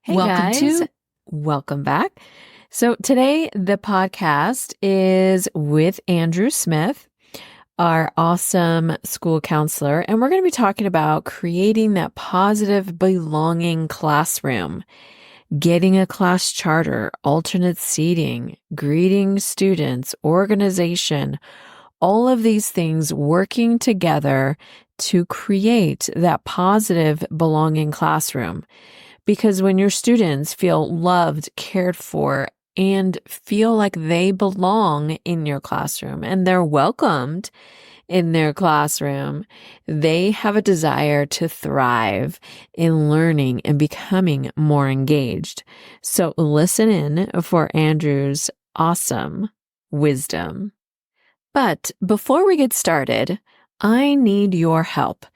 Hey guys, welcome back. So today the podcast is with Andrew Smith, our awesome school counselor, and we're going to be talking about creating that positive belonging classroom, getting a class charter, alternate seating, greeting students, organization, all of these things working together to create that positive belonging classroom. Because when your students feel loved, cared for, and feel like they belong in your classroom and they're welcomed in their classroom, they have a desire to thrive in learning and becoming more engaged. So listen in for Andrew's awesome wisdom. But before we get started, I need your help.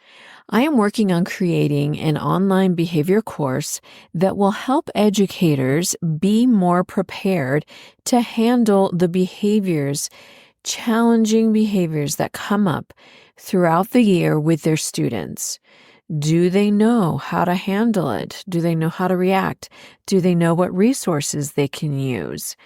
I am working on creating an online behavior course that will help educators be more prepared to handle the challenging behaviors that come up throughout the year with their students. Do they know how to handle it? Do they know how to react? Do they know what resources they can use?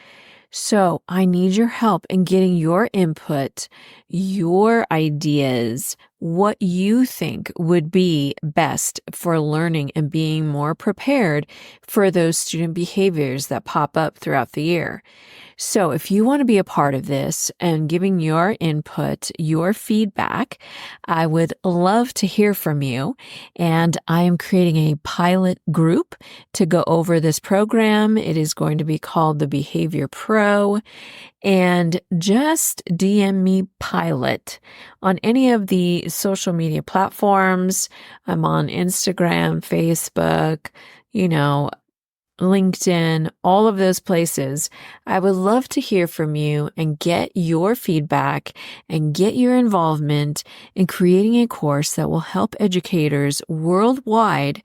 So I need your help in getting your input, your ideas, what you think would be best for learning and being more prepared for those student behaviors that pop up throughout the year. So if you want to be a part of this and giving your input, your feedback, I would love to hear from you. And I am creating a pilot group to go over this program. It is going to be called the Behavior Pro. And just DM me pilot on any of the social media platforms. I'm on Instagram, Facebook, LinkedIn, all of those places. I would love to hear from you and get your feedback and get your involvement in creating a course that will help educators worldwide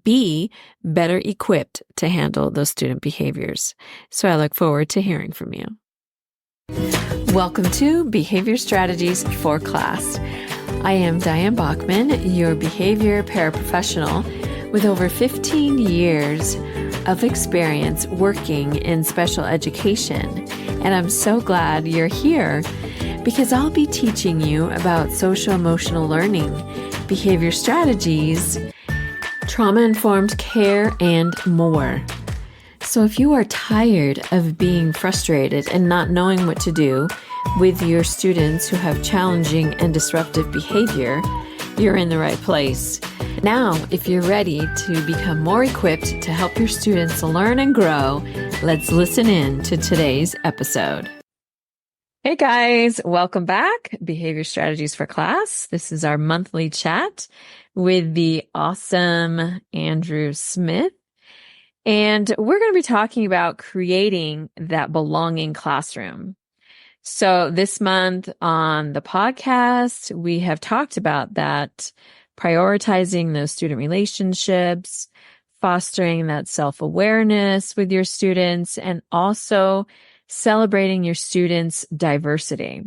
be better equipped to handle those student behaviors. So I look forward to hearing from you. Welcome to Behavior Strategies for Class. I am Diane Bachman, your behavior paraprofessional with over 15 years of experience working in special education. And I'm so glad you're here because I'll be teaching you about social emotional learning, behavior strategies, trauma-informed care, and more. So if you are tired of being frustrated and not knowing what to do with your students who have challenging and disruptive behavior, you're in the right place. Now, if you're ready to become more equipped to help your students learn and grow, let's listen in to today's episode. Hey guys, welcome back. Behavior Strategies for Class. This is our monthly chat with the awesome Andrew Smith. And we're going to be talking about creating that belonging classroom. So this month on the podcast, we have talked about that, prioritizing those student relationships, fostering that self-awareness with your students, and also celebrating your students' diversity.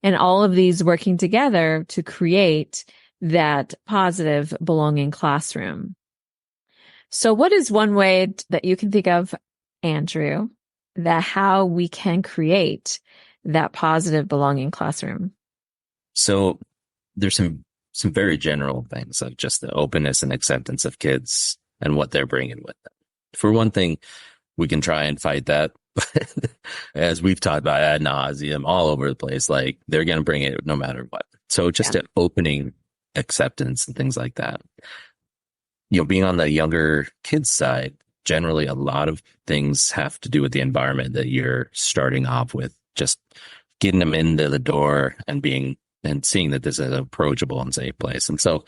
And all of these working together to create that positive belonging classroom. So what is one way that you can think of, Andrew, that how we can create that positive belonging classroom? So there's some very general things of just the openness and acceptance of kids and what they're bringing with them. For one thing, we can try and fight that. As we've talked about ad nauseum all over the place, like they're going to bring it no matter what. So just an opening acceptance and things like that. Being on the younger kids side, generally a lot of things have to do with the environment that you're starting off with, just getting them into the door and seeing that this is an approachable and safe place. And so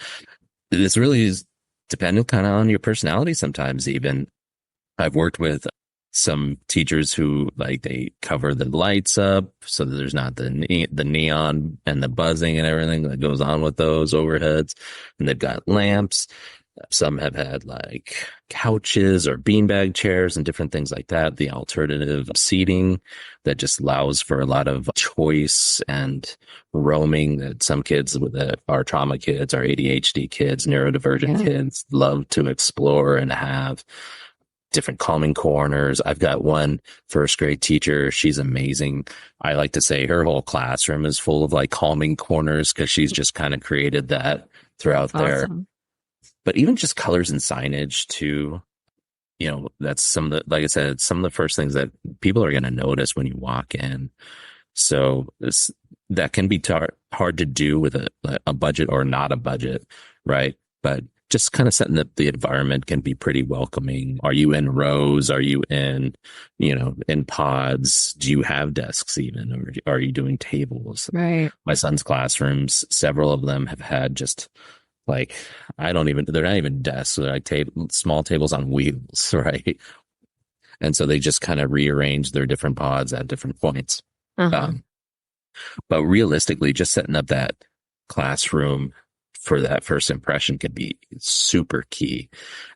this really is dependent kind of on your personality sometimes even. I've worked with some teachers who they cover the lights up so that there's not the neon and the buzzing and everything that goes on with those overheads. And they've got lamps. Some have had like couches or beanbag chairs and different things like that. The alternative seating that just allows for a lot of choice and roaming that some kids that are trauma kids, our ADHD kids, neurodivergent kids love to explore and have different calming corners. I've got one first grade teacher. She's amazing. I like to say her whole classroom is full of like calming corners because she's just kind of created that throughout there. But even just colors and signage too, that's some of the, like I said, some of the first things that people are going to notice when you walk in. So that can be hard to do with a budget or not a budget, right? But just kind of setting up the environment can be pretty welcoming. Are you in rows? Are you in pods? Do you have desks even? Or are you doing tables? Right. My son's classrooms, several of them have had just like, they're not even desks. They're like small tables on wheels, right? And so they just kind of rearrange their different pods at different points. But realistically, just setting up that classroom for that first impression can be super key.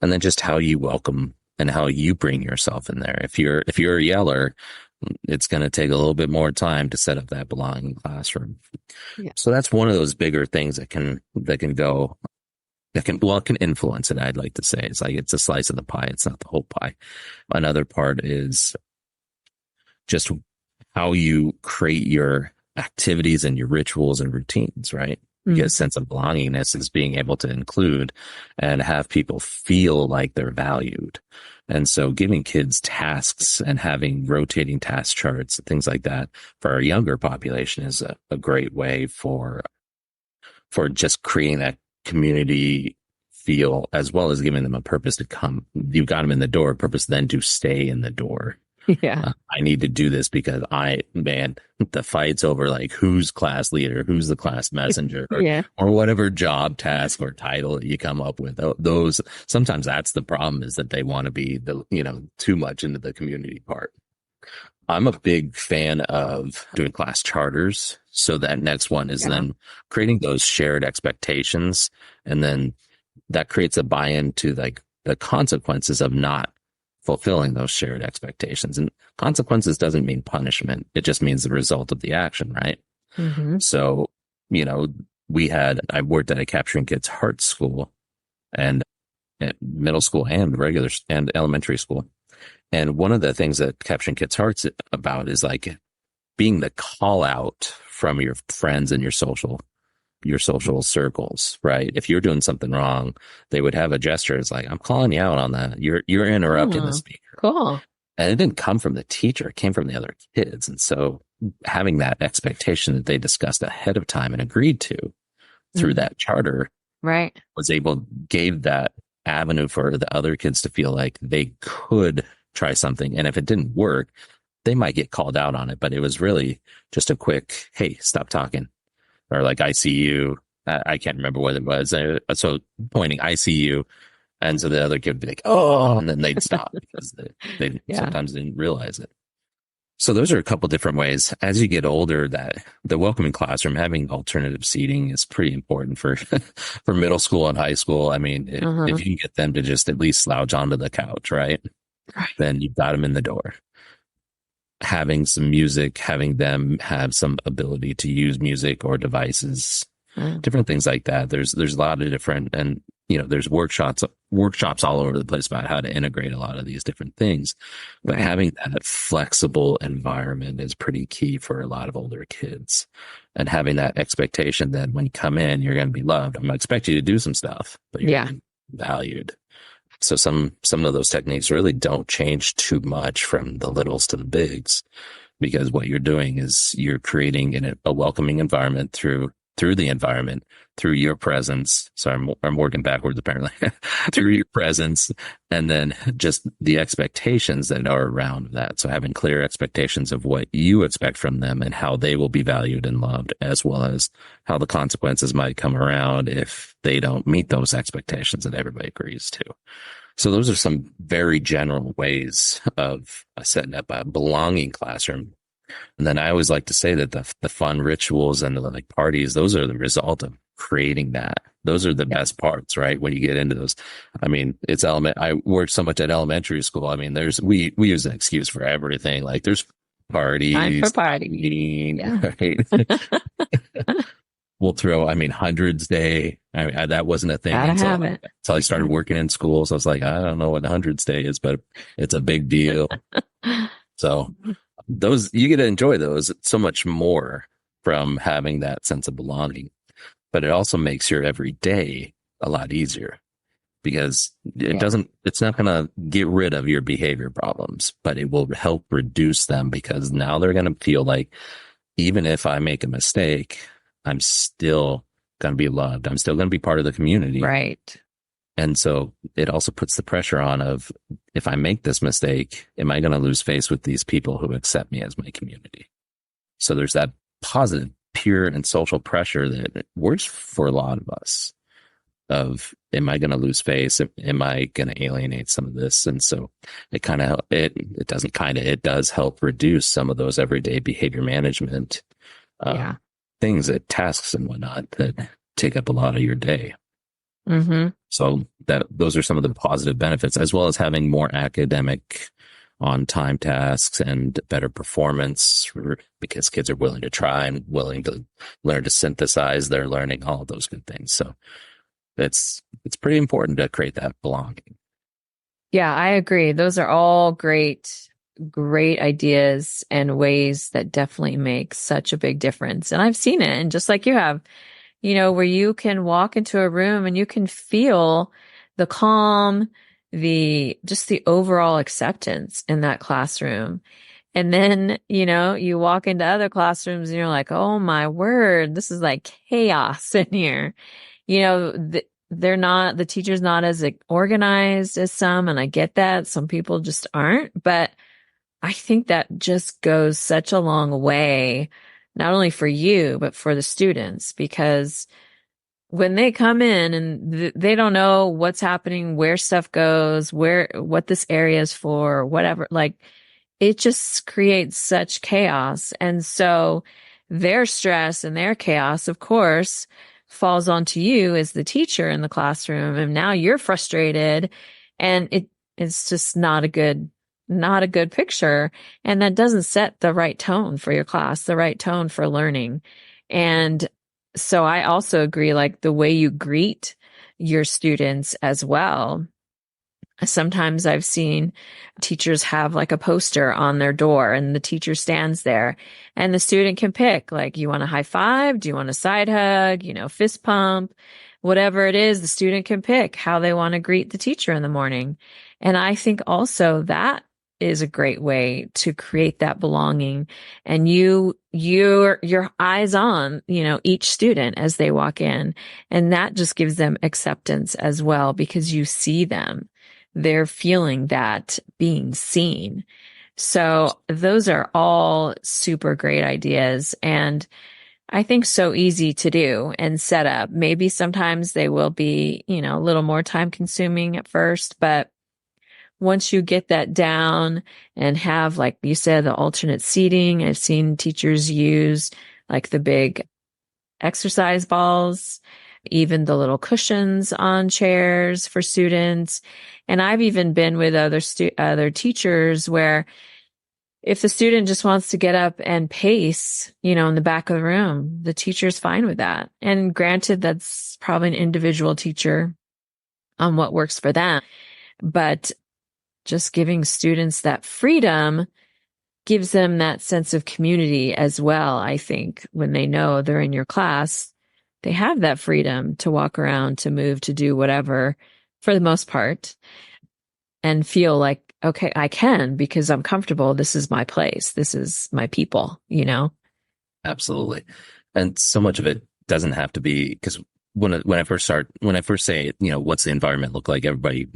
And then just how you welcome and how you bring yourself in there. If you're a yeller, it's going to take a little bit more time to set up that belonging classroom. Yeah. So that's one of those bigger things that can influence it. I'd like to say it's like, it's a slice of the pie. It's not the whole pie. Another part is just how you create your activities and your rituals and routines, right? Because a sense of belongingness is being able to include and have people feel like they're valued. And so giving kids tasks and having rotating task charts, things like that for our younger population is a great way for just creating that community feel, as well as giving them a purpose to come. You've got them in the door, purpose then to stay in the door. Yeah. I need to do this because the fight's over like who's class leader, who's the class messenger, or whatever job task or title you come up with. Those, sometimes that's the problem, is that they want to be too much into the community part. I'm a big fan of doing class charters. So that next one is then creating those shared expectations. And then that creates a buy-in to like the consequences of not fulfilling those shared expectations. And consequences doesn't mean punishment. It just means the result of the action, right? So, I worked at a Capturing Kids Heart school and at middle school and regular and elementary school. And one of the things that Capturing Kids Heart's about is like being the call out from your friends and your social circles, right? If you're doing something wrong, they would have a gesture. It's like, I'm calling you out on that. You're interrupting the speaker. Cool. And it didn't come from the teacher. It came from the other kids. And so having that expectation that they discussed ahead of time and agreed to through that charter, right, gave that avenue for the other kids to feel like they could try something. And if it didn't work, they might get called out on it. But it was really just a quick, hey, stop talking. Or like, I see you. I can't remember what it was. So pointing, I see you. And so the other kid would be like, oh, and then they'd stop because they sometimes didn't realize it. So those are a couple different ways. As you get older, that the welcoming classroom, having alternative seating is pretty important for middle school and high school. I mean, if you can get them to just at least slouch onto the couch, right? Then you've got them in the door. Having some music, having them have some ability to use music or devices, different things like that. There's a lot of different, and there's workshops all over the place about how to integrate a lot of these different things. But having that flexible environment is pretty key for a lot of older kids, and having that expectation that when you come in, you're going to be loved. I'm going to expect you to do some stuff, but you're valued. So some of those techniques really don't change too much from the littles to the bigs, because what you're doing is you're creating a welcoming environment through the environment, through your presence. Sorry, I'm working backwards apparently. Through your presence, and then just the expectations that are around that. So having clear expectations of what you expect from them and how they will be valued and loved, as well as how the consequences might come around if they don't meet those expectations that everybody agrees to. So those are some very general ways of setting up a belonging classroom. And then I always like to say that the fun rituals and the like parties, those are the result of creating that. Those are the best parts, right? When you get into those, I mean, I worked so much at elementary school. I mean, we use an excuse for everything. Like there's Time for parties, party. eating, Yeah. right? We'll throw, I mean, hundreds day. I mean, that wasn't a thing Gotta have it. until I started working in schools. I was like, I don't know what hundreds day is, but it's a big deal. So you get to enjoy those so much more from having that sense of belonging, but it also makes your everyday a lot easier because it's not going to get rid of your behavior problems, but it will help reduce them because now they're going to feel like even if I make a mistake, I'm still going to be loved. I'm still going to be part of the community. Right. And so it also puts the pressure on of, if I make this mistake, am I going to lose face with these people who accept me as my community? So there's that positive peer and social pressure that works for a lot of us of, am I going to lose face? Am I going to alienate some of this? And so it does help reduce some of those everyday behavior management things, that tasks and whatnot that take up a lot of your day. Mm-hmm. So those are some of the positive benefits, as well as having more academic on time tasks and better performance because kids are willing to try and willing to learn to synthesize their learning, all of those good things. So it's pretty important to create that belonging. Yeah, I agree. Those are all great ideas and ways that definitely make such a big difference. And I've seen it. And just like you have, where you can walk into a room and you can feel the calm, just the overall acceptance in that classroom. And then, you walk into other classrooms and you're like, oh my word, this is like chaos in here. The teacher's not as organized as some, and I get that. Some people just aren't, but I think that just goes such a long way, not only for you, but for the students, because when they come in and they don't know what's happening, where stuff goes, what this area is for, whatever, like it just creates such chaos. And so their stress and their chaos, of course, falls onto you as the teacher in the classroom. And now you're frustrated and it's just not a good picture. And that doesn't set the right tone for your class, the right tone for learning. And so I also agree, like the way you greet your students as well. Sometimes I've seen teachers have like a poster on their door and the teacher stands there and the student can pick, like, you want a high five? Do you want a side hug? Fist pump, whatever it is, the student can pick how they want to greet the teacher in the morning. And I think also that is a great way to create that belonging. And your eyes on, each student as they walk in. And that just gives them acceptance as well, because you see them. They're feeling that being seen. So those are all super great ideas. And I think so easy to do and set up. Maybe sometimes they will be, a little more time consuming at first, but once you get that down and have, like you said, the alternate seating, I've seen teachers use like the big exercise balls, even the little cushions on chairs for students. And I've even been with other teachers where if the student just wants to get up and pace, in the back of the room, the teacher's fine with that. And granted, that's probably an individual teacher on what works for them. But just giving students that freedom gives them that sense of community as well. I think when they know they're in your class, they have that freedom to walk around, to move, to do whatever for the most part, and feel like, okay, I can because I'm comfortable. This is my place. This is my people, Absolutely. And so much of it doesn't have to be, because when I first say, what's the environment look like? Everybody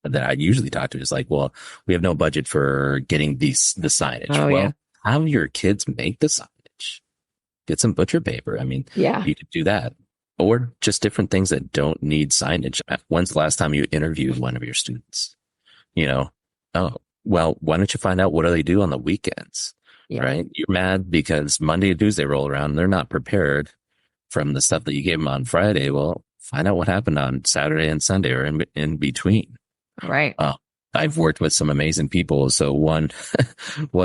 that I usually talk to is like, well, we have no budget for getting the signage. Oh, well, yeah. have your kids make the signage. Get some butcher paper. I mean, Yeah. You could do that. Or just different things that don't need signage. When's the last time you interviewed one of your students? Oh, well, why don't you find out what do they do on the weekends? Yeah. Right? You're mad because Monday and Tuesday roll around and they're not prepared. from the stuff that you gave them on Friday. Well, find out what happened on Saturday and Sunday or in between. Right. I've worked with some amazing people. So one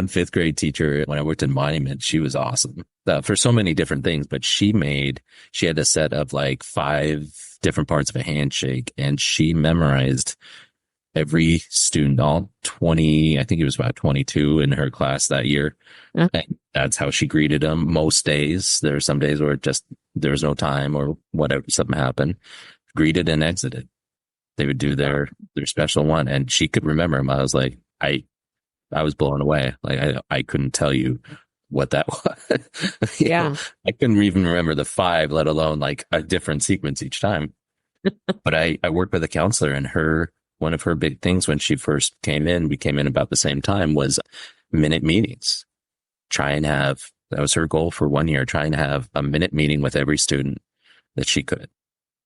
fifth grade teacher, when I worked in Monument, she was awesome for so many different things, but she had a set of like 5 different parts of a handshake, and she memorized every student, all 20, I think it was about 22 in her class that year. Yeah. And that's how she greeted them most days. There are some days where there was no time or whatever, something happened, greeted and exited. They would do their special one, and she could remember him. I was like, I was blown away. Like I couldn't tell you what that was. Yeah. I couldn't even remember the 5, let alone like a different sequence each time. But I worked with a counselor, and one of her big things when she first came in, we came in about the same time, was minute meetings. That was her goal for 1 year, trying to have a minute meeting with every student that she could.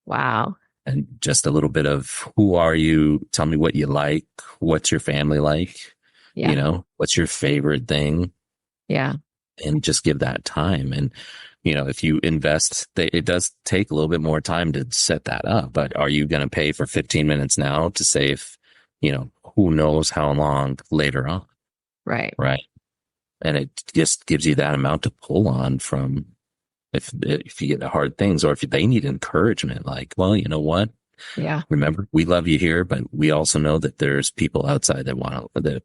Wow. And just a little bit of, who are you? Tell me what you like. What's your family like? Yeah. What's your favorite thing? Yeah. And just give that time. And, if you invest, it does take a little bit more time to set that up, but are you going to pay for 15 minutes now to save, who knows how long later on? Right. Right. And it just gives you that amount to pull on from if you get the hard things, or if they need encouragement, like, well, you know what? Yeah. Remember, we love you here, but we also know that there's people outside that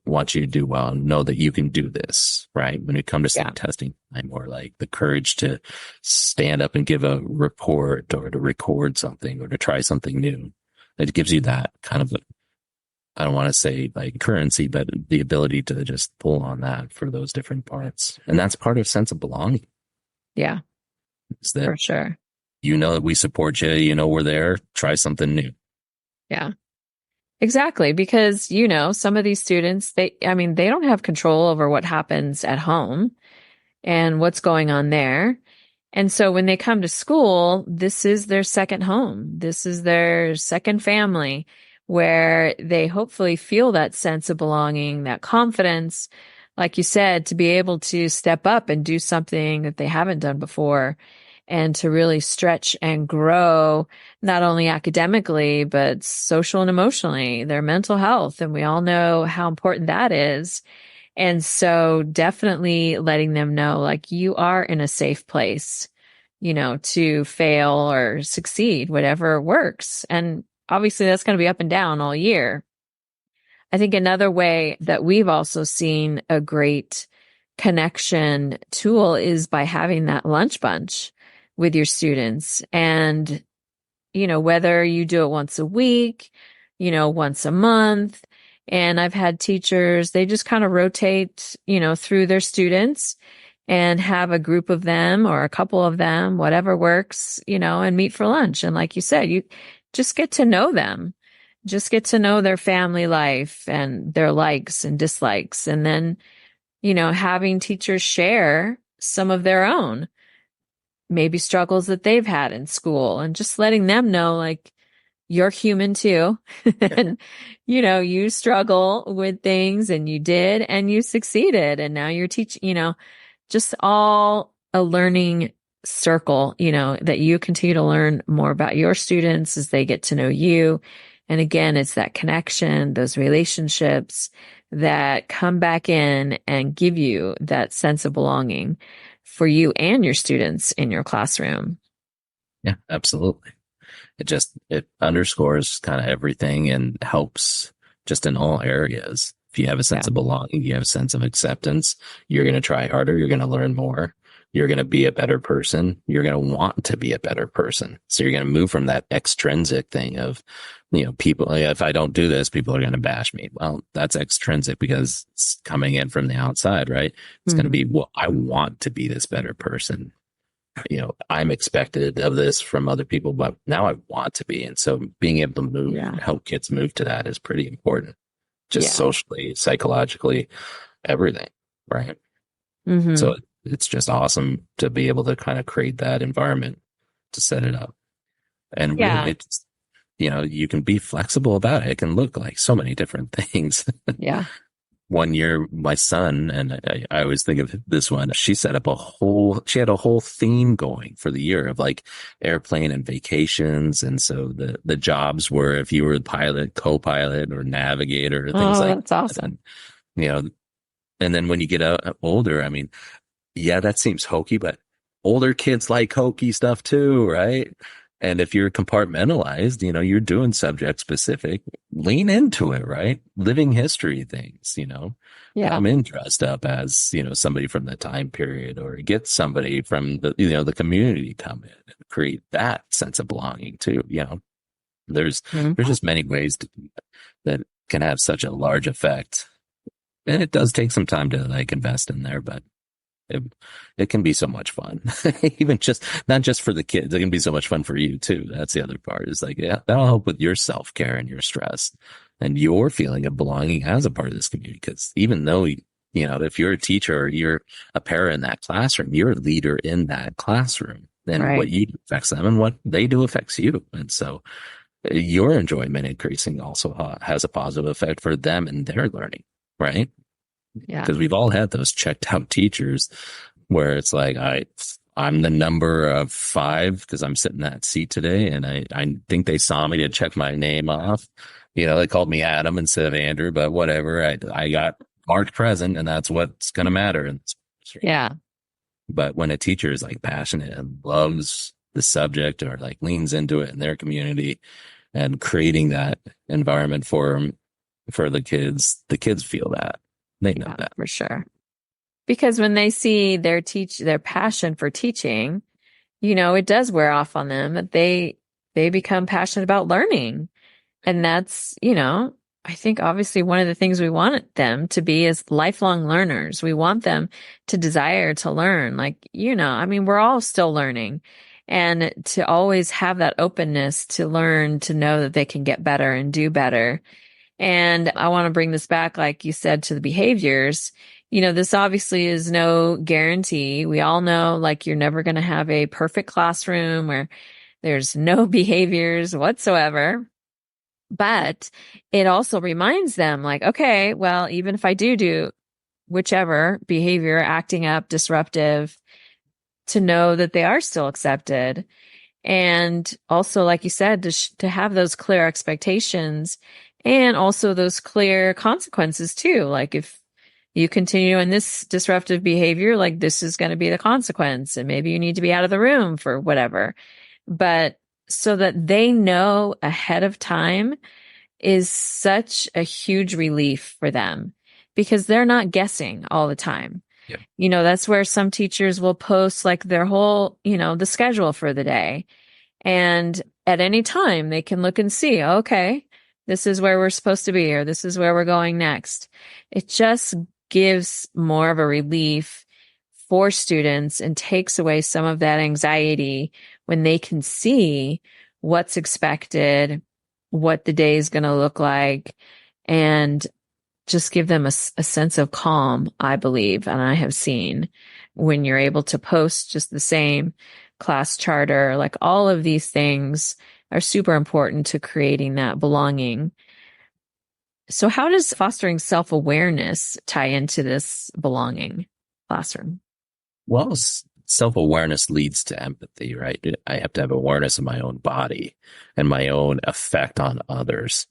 want you to do well and know that you can do this, right? When it comes to testing time, or like the courage to stand up and give a report, or to record something, or to try something new. It gives you that kind of, I don't want to say like currency, but the ability to just pull on that for those different parts. And that's part of sense of belonging. Yeah. Is that, for sure. That we support you, we're there, try something new. Yeah, exactly. Because, some of these students, they don't have control over what happens at home and what's going on there. And so when they come to school, this is their second home. This is their second family, where they hopefully feel that sense of belonging, that confidence, like you said, to be able to step up and do something that they haven't done before, and to really stretch and grow, not only academically, but social and emotionally, their mental health. And we all know how important that is. And so definitely letting them know, like, you are in a safe place, to fail or succeed, whatever works. And obviously that's going to be up and down all year. I think another way that we've also seen a great connection tool is by having that lunch bunch with your students. And, whether you do it once a week, once a month. And I've had teachers, they just kind of rotate, through their students and have a group of them or a couple of them, whatever works, and meet for lunch. And like you said, you just get to know them, just get to know their family life and their likes and dislikes. And then, having teachers share some of their own, maybe struggles that they've had in school, and just letting them know, like, you're human too. And, you struggle with things, and you did, and you succeeded. And now you're teaching, just all a learning circle, that you continue to learn more about your students as they get to know you. And again, it's that connection, those relationships that come back in and give you that sense of belonging for you and your students in your classroom. Yeah, absolutely. It underscores kind of everything and helps just in all areas. If you have a sense of belonging, you have a sense of acceptance, you're going to try harder, you're going to learn more, you're going to be a better person, you're going to want to be a better person. So you're going to move from that extrinsic thing of, people, if I don't do this, people are going to bash me. Well, that's extrinsic because it's coming in from the outside, right? It's going to be, well, I want to be this better person. I'm expected of this from other people, but now I want to be. And so being able to help kids move to that is pretty important, just socially, psychologically, everything. Right. Mm-hmm. So it's just awesome to be able to kind of create that environment to set it up. And really, it's, you can be flexible about it. It can look like so many different things. Yeah. one year, my son, and I always think of this one, she had a whole theme going for the year of like airplane and vacations. And so the jobs were if you were pilot, co-pilot or navigator, things Oh, like that's awesome. that. And, you know, and then when you get older, I mean, yeah, that seems hokey, but older kids like hokey stuff too, right? And if you're compartmentalized, you're doing subject specific, lean into it, right? Living history things, Yeah. come in dressed up as, somebody from the time period or get somebody from the community come in and create that sense of belonging too. There's, Mhm. there's just many ways that can have such a large effect. And it does take some time to like invest in there, but it can be so much fun. Even just not just for the kids, it can be so much fun for you too. That's the other part is like, yeah, that'll help with your self-care and your stress and your feeling of belonging as a part of this community. Because even though, if you're a teacher or you're a parent in that classroom, you're a leader in that classroom. And what Right. you do affects them and what they do affects you. And so your enjoyment increasing also has a positive effect for them and their learning, right? Yeah. Because we've all had those checked out teachers where it's like, I'm the number of 5 because I'm sitting in that seat today. And I think they saw me to check my name off. They called me Adam instead of Andrew, but whatever. I got marked present and that's what's going to matter. Yeah. But when a teacher is like passionate and loves the subject or like leans into it in their community and creating that environment for the kids feel that. They know Yeah, that. for sure. Because when they see their passion for teaching, it does wear off on them. They become passionate about learning. And that's, I think obviously one of the things we want them to be is lifelong learners. We want them to desire to learn. Like, I mean, we're all still learning and to always have that openness to learn, to know that they can get better and do better. And I want to bring this back, like you said, to the behaviors. This obviously is no guarantee. We all know, like, you're never going to have a perfect classroom where there's no behaviors whatsoever. But it also reminds them, like, okay, well, even if I do whichever behavior, acting up, disruptive, to know that they are still accepted. And also, like you said, to have those clear expectations and also those clear consequences too. Like if you continue in this disruptive behavior, like this is going to be the consequence and maybe you need to be out of the room for whatever. But so that they know ahead of time is such a huge relief for them because they're not guessing all the time. Yeah. That's where some teachers will post like their whole, the schedule for the day. And at any time they can look and see, okay, this is where we're supposed to be, or this is where we're going next. It just gives more of a relief for students and takes away some of that anxiety when they can see what's expected, what the day is going to look like, and just give them a sense of calm, I believe, and I have seen when you're able to post just the same class charter, like all of these things are super important to creating that belonging. So how does fostering self-awareness tie into this belonging classroom? Well, self-awareness leads to empathy, right? I have to have awareness of my own body and my own effect on others.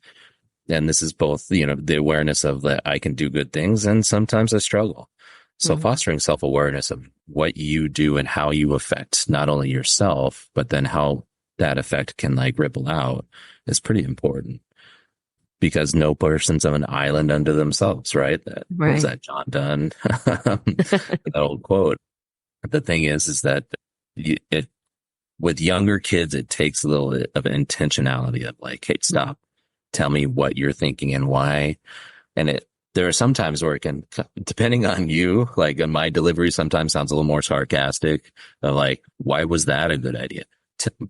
And this is both, the awareness of that I can do good things and sometimes I struggle. So fostering self-awareness of what you do and how you affect not only yourself, but then how that effect can like ripple out is pretty important. Because no person's on an island unto themselves, right? What was that, John Donne? That old quote. The thing is that with younger kids, it takes a little bit of intentionality of like, hey, stop, tell me what you're thinking and why. And there are some times where it can, depending on you, like my delivery sometimes sounds a little more sarcastic, of like, why was that a good idea?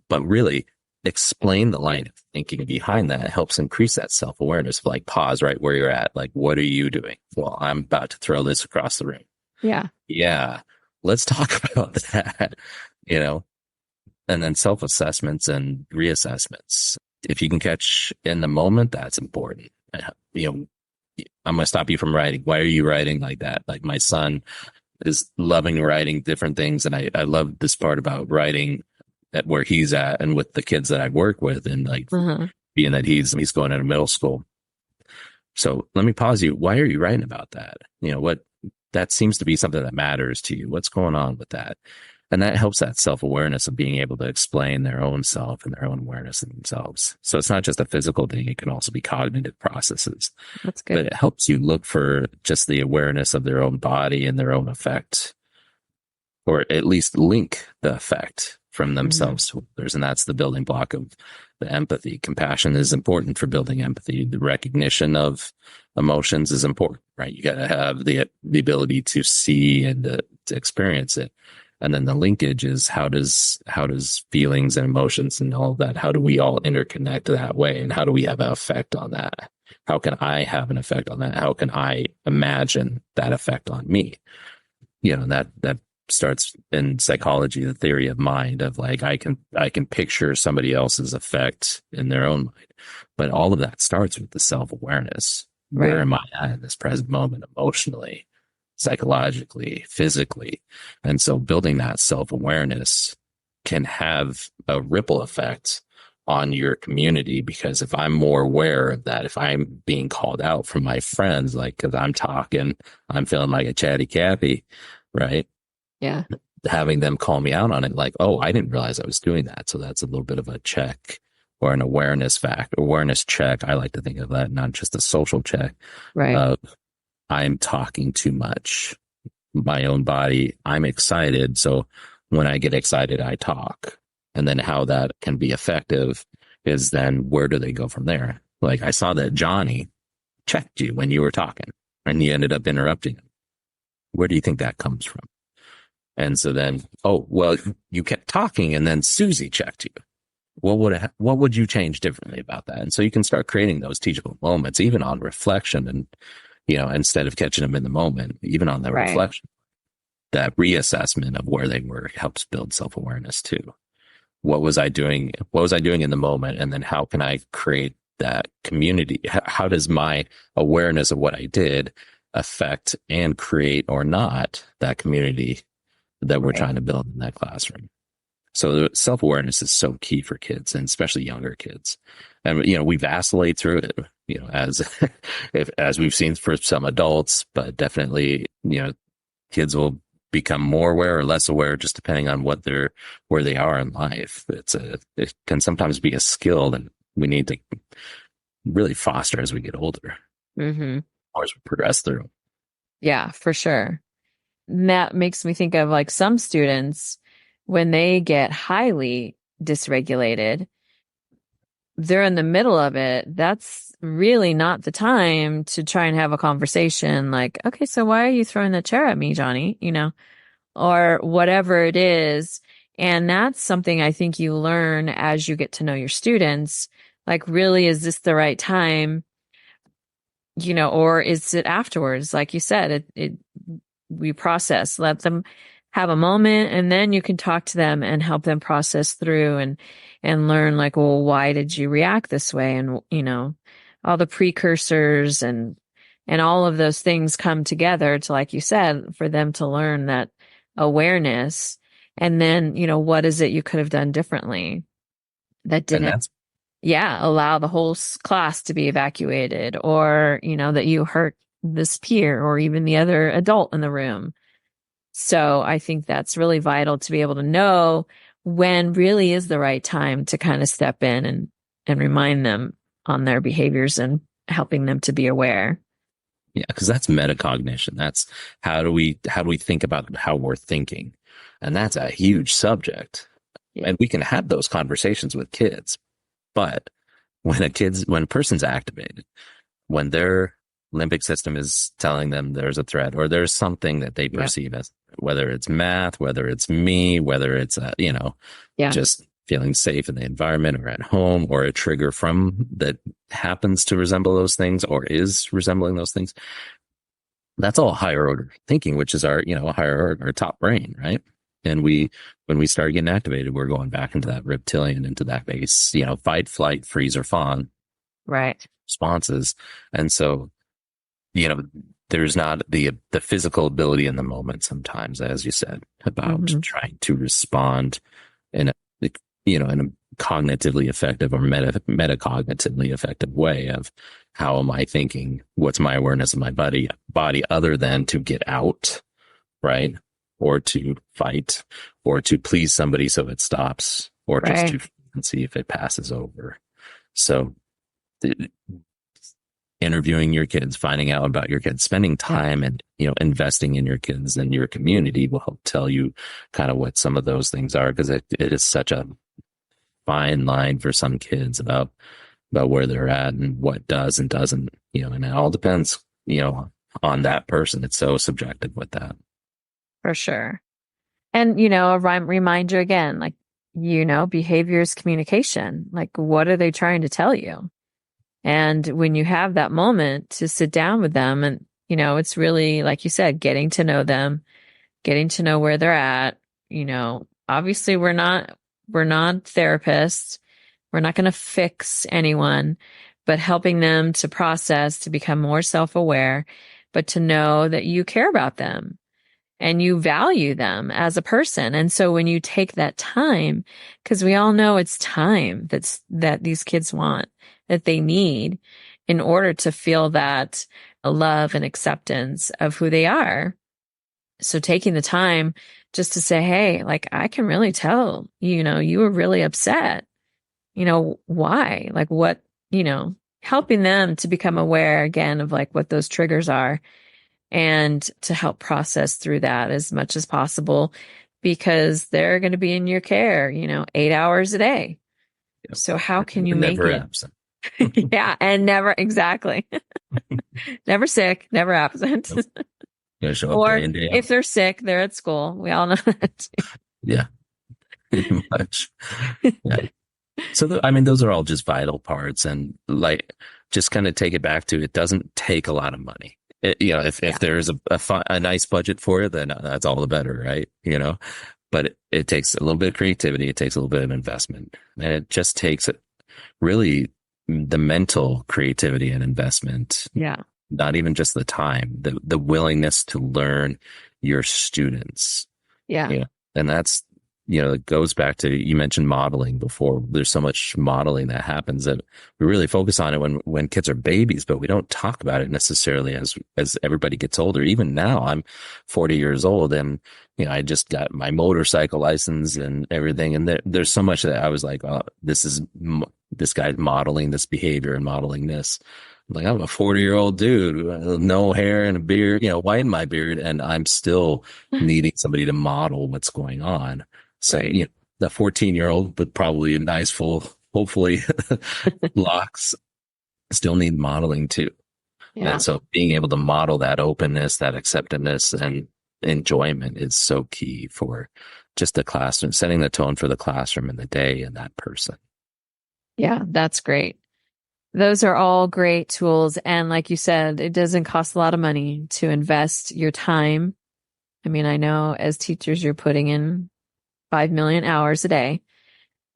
But really, explain the line of thinking behind that. It helps increase that self-awareness. Like pause right where you're at. Like, what are you doing? Well, I'm about to throw this across the room. Yeah. Yeah. Let's talk about that, and then self-assessments and reassessments. If you can catch in the moment, that's important. You I'm going to stop you from writing. Why are you writing like that? Like my son is loving writing different things. And I love this part about writing at where he's at and with the kids that I work with, and like Uh-huh. being that he's going into middle school. So let me pause you. Why are you writing about that? What that seems to be something that matters to you. What's going on with that? And that helps that self-awareness of being able to explain their own self and their own awareness of themselves. So it's not just a physical thing. It can also be cognitive processes, That's but good. it helps you look for just the awareness of their own body and their own effect, or at least link the effect from Mhm. themselves to others. And that's the building block of the empathy. Compassion is important for building empathy. The recognition of emotions is important, right? You got to have the ability to see and to experience it. And then the linkage is how does feelings and emotions and all of that, how do we all interconnect that way? And how do we have an effect on that? How can I have an effect on that? How can I imagine that effect on me? That starts in psychology, the theory of mind, of like I can picture somebody else's effect in their own mind. But all of that starts with the self-awareness. Where Right. am I at in this present moment emotionally, psychologically, physically? And so building that self-awareness can have a ripple effect on your community, because if I'm more aware of that, if I'm being called out from my friends, like, cause I'm feeling like a chatty Cathy, right? Yeah. Having them call me out on it, like, oh, I didn't realize I was doing that. So that's a little bit of a check, or an awareness check. I like to think of that, not just a social check Right. of I'm talking too much. My own body, I'm excited. So when I get excited, I talk. And then how that can be effective is then where do they go from there? Like I saw that Johnny checked you when you were talking and you ended up interrupting him. Where do you think that comes from? And so then, oh, well, you kept talking and then Susie checked you. What would you change differently about that? And so you can start creating those teachable moments, even on reflection, and, instead of catching them in the moment, even on the Right. reflection, that reassessment of where they were helps build self-awareness too. What was I doing? What was I doing in the moment? And then how can I create that community? How does my awareness of what I did affect and create or not that community that we're Right. trying to build in that classroom? So self-awareness is so key for kids, and especially younger kids. And, we vacillate through it, as, as we've seen for some adults, but definitely, kids will become more aware or less aware, just depending on where they are in life. It can sometimes be a skill that we need to really foster as we get older, Mm-hmm. or as we progress through. Yeah, for sure. And that makes me think of like some students when they get highly dysregulated, they're in the middle of it. That's really not the time to try and have a conversation like, okay, so why are you throwing the chair at me, Johnny? Or whatever it is. And that's something I think you learn as you get to know your students. Like, really, is this the right time? Or is it afterwards? Like you said, we process, let them have a moment, and then you can talk to them and help them process through and learn like, well, why did you react this way? And, all the precursors and all of those things come together to, like you said, for them to learn that awareness. And then, what is it you could have done differently that And didn't, that's yeah, allow the whole class to be evacuated, or, that you hurt this peer or even the other adult in the room. So I think that's really vital to be able to know when really is the right time to kind of step in and remind them on their behaviors and helping them to be aware. Yeah, because that's metacognition. That's how do we think about how we're thinking, and that's a huge subject. Yeah. And we can have those conversations with kids, but when a person's activated, when their limbic system is telling them there's a threat or there's something that they Yeah. perceive as, whether it's math, whether it's me, whether it's Yeah. just feeling safe in the environment or at home, or a trigger from that happens to resemble those things or is resembling those things. That's all higher order thinking, which is our, higher order, our top brain, right? And when we start getting activated, we're going back into that reptilian, into that base, fight, flight, freeze, or fawn Right. responses. And so you know, there's not the physical ability in the moment sometimes, as you said, about Mhm. trying to respond in a, in a cognitively effective or metacognitively effective way of how am I thinking? What's my awareness of my body other than to get out, right? Or to fight or to please somebody so it stops or just Right. to see if it passes over. So interviewing your kids, finding out about your kids, spending Yeah. time and, investing in your kids and your community will help tell you kind of what some of those things are. Cause it is such a fine line for some kids about where they're at and what does and doesn't, and it all depends, on that person. It's so subjective with that. For sure. And, a reminder again, like, behavior is communication. Like, what are they trying to tell you? And when you have that moment to sit down with them and, it's really, like you said, getting to know them, getting to know where they're at. Obviously we're not therapists. We're not going to fix anyone, but helping them to process, to become more self-aware, but to know that you care about them and you value them as a person. And so when you take that time, because we all know it's time that these kids want, that they need in order to feel that love and acceptance of who they are. So taking the time just to say, hey, like, I can really tell, you were really upset. Why? Like what, helping them to become aware again of like what those triggers are and to help process through that as much as possible because they're going to be in your care, 8 hours a day. Yep. So how can you make Never it? absent. Yeah. And never, exactly. Never sick, never absent. Show up Or day in, day out. if they're sick, they're at school. We all know that. Yeah, pretty much. Yeah. So, those are all just vital parts, and like, just kind of take it back to it doesn't take a lot of money. If there's a nice budget for it, then that's all the better, right? But it takes a little bit of creativity, it takes a little bit of investment, and it just takes really the mental creativity and investment. Yeah. Not even just the time, the willingness to learn your students. Yeah. And that's, it goes back to, you mentioned modeling before. There's so much modeling that happens that we really focus on it when kids are babies, but we don't talk about it necessarily as everybody gets older. Even now, I'm 40 years old and, I just got my motorcycle license and everything. And there's so much that I was like, oh, this guy's modeling this behavior and modeling this. Like, I'm a 40-year-old dude, with no hair and a beard, white in my beard, and I'm still needing somebody to model what's going on. So, Right. The 14-year-old with probably a nice full, hopefully, locks still need modeling too. Yeah. And so being able to model that openness, that acceptance and enjoyment is so key for just the classroom, setting the tone for the classroom and the day and that person. Yeah, that's great. Those are all great tools. And like you said, it doesn't cost a lot of money to invest your time. I mean, I know as teachers, you're putting in 5 million hours a day,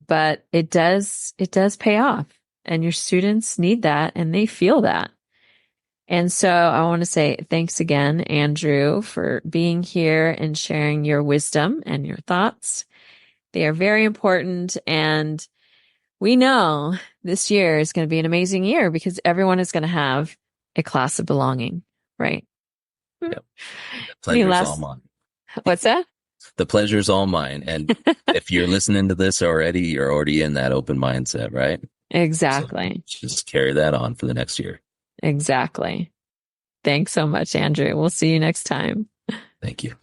but it does pay off and your students need that and they feel that. And so I want to say thanks again, Andrew, for being here and sharing your wisdom and your thoughts. They are very important. And we know this year is going to be an amazing year because everyone is going to have a class of belonging, right? Yep. Pleasure's all mine. What's that? The pleasure's all mine. And if you're listening to this already, you're already in that open mindset, right? Exactly. So just carry that on for the next year. Exactly. Thanks so much, Andrew. We'll see you next time. Thank you.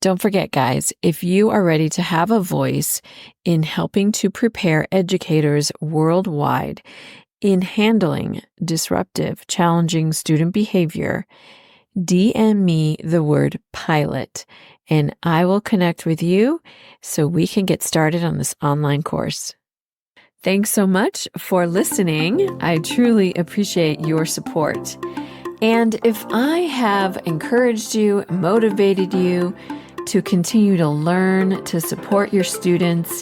Don't forget, guys, if you are ready to have a voice in helping to prepare educators worldwide in handling disruptive, challenging student behavior, DM me the word pilot, and I will connect with you so we can get started on this online course. Thanks so much for listening. I truly appreciate your support. And if I have encouraged you, motivated you to continue to learn, to support your students,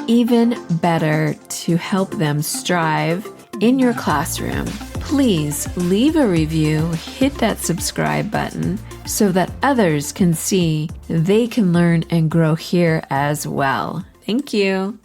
even better, to help them strive in your classroom, Please leave a review, hit that subscribe button so that others can see they can learn and grow here as well. Thank you.